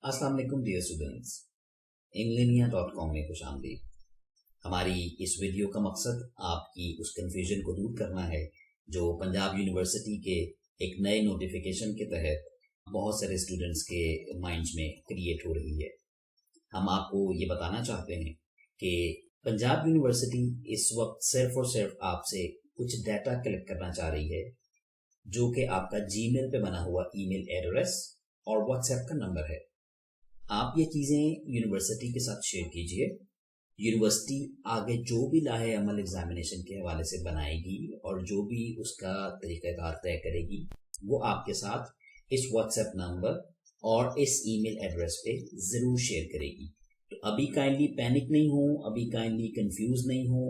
अस्सलाम वालेकुम dear students, इंग्लिनिया.com में खुश आमदीद। हमारी इस वीडियो का मकसद आपकी उस कन्फ्यूजन को दूर करना है जो पंजाब यूनिवर्सिटी के एक नए नोटिफिकेशन के तहत बहुत सारे स्टूडेंट्स के माइंड्स में क्रिएट हो रही है। हम आपको ये बताना चाहते हैं कि पंजाब यूनिवर्सिटी इस वक्त सिर्फ और सिर्फ आपसे कुछ डाटा कलेक्ट करना चाह रही है, जो कि आपका जीमेल पे बना हुआ ईमेल एड्रेस और व्हाट्सएप का नंबर है। आप ये चीज़ें यूनिवर्सिटी के साथ शेयर कीजिए। यूनिवर्सिटी आगे जो भी लाहे अमल एग्जामिनेशन के हवाले से बनाएगी और जो भी उसका तरीक़ाकार तय करेगी वो आपके साथ इस व्हाट्सएप नंबर और इस ईमेल एड्रेस पे ज़रूर शेयर करेगी। तो अभी काइंडली पैनिक नहीं हो, अभी काइंडली कंफ्यूज नहीं हो,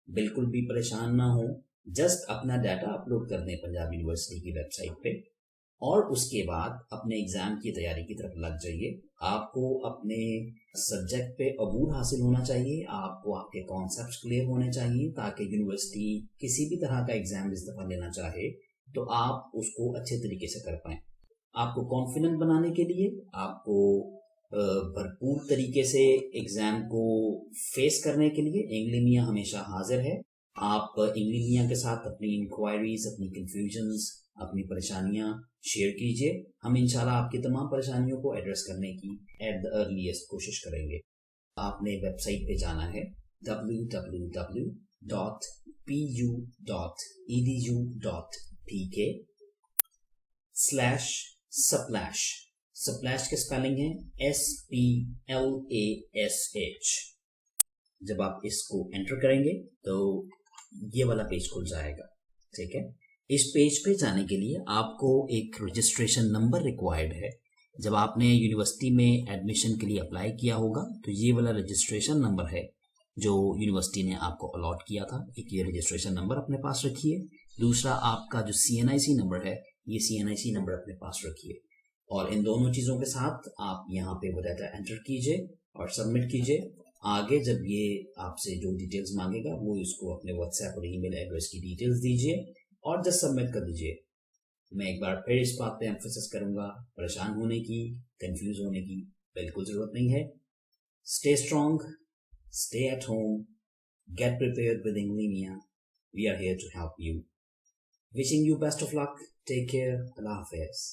बिल्कुल भी परेशान ना हो। जस्ट अपना डाटा अपलोड कर दें पंजाब यूनिवर्सिटी की वेबसाइट पे और उसके बाद अपने एग्ज़ाम की तैयारी की तरफ लग जाइए। आपको अपने सब्जेक्ट पे अबूर हासिल होना चाहिए, आपको आपके कॉन्सेप्ट्स क्लियर होने चाहिए ताकि यूनिवर्सिटी किसी भी तरह का एग्ज़ाम इस दफ़ा लेना चाहे तो आप उसको अच्छे तरीके से कर पाएँ। आपको कॉन्फिडेंट बनाने के लिए आपको भरपूर तरीके से एग्ज़ाम को फेस करने के लिए इंग्लिनिया हमेशा हाजिर है। आप इंग्लिनिया के साथ अपनी इंक्वायरीज, अपनी कंफ्यूजन्स, अपनी परेशानियां शेयर कीजिए। हम इंशाल्लाह आपकी तमाम परेशानियों को एड्रेस करने की एट द अर्लीस्ट कोशिश करेंगे। आपने वेबसाइट पे जाना है www.pu.edu.pk// स्प्लैश के स्पेलिंग है SPLASH। जब आप इसको एंटर करेंगे तो ये वाला पेज खुल जाएगा। ठीक है, इस पेज पे जाने के लिए आपको एक रजिस्ट्रेशन नंबर रिक्वायर्ड है। जब आपने यूनिवर्सिटी में एडमिशन के लिए अप्लाई किया होगा तो ये वाला रजिस्ट्रेशन नंबर है जो यूनिवर्सिटी ने आपको अलॉट किया था। एक ये रजिस्ट्रेशन नंबर अपने पास रखिए। दूसरा आपका जो CNIC नंबर है, ये CNIC नंबर अपने पास रखिए और इन दोनों चीज़ों के साथ आप यहाँ पे वो डाटा एंटर कीजिए और सबमिट कीजिए। आगे जब ये आपसे जो डिटेल्स मांगेगा वो इसको अपने व्हाट्सएप और ईमेल एड्रेस की डिटेल्स दीजिए और जस्ट सबमिट कर दीजिए। मैं एक बार फिर इस बात पे एम्फेसिस करूंगा, परेशान होने की, कंफ्यूज होने की बिल्कुल ज़रूरत नहीं है। Stay strong, stay at home, get prepared with Englinia. We are here to help you. Wishing you best of luck. Take care. अल्लाह हाफिज़।